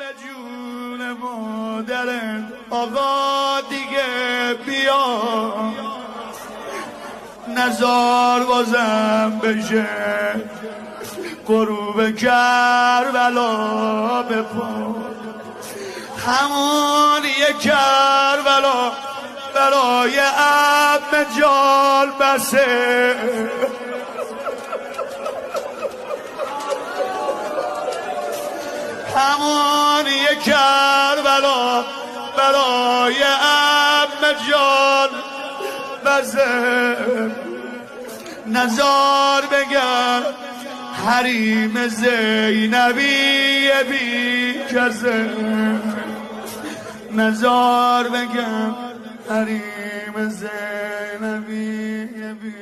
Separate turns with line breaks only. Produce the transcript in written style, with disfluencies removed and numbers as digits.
به جون مادرت آقا دیگه بیا، نزار بازم بشه غروب کربلا به پا، همون یک کربلا برای عم جان بسه، همون یک کربلا برای عم جان بسه، نزار بگم حریم زینبی بی کسه، نزار بگم حریم زینبی بی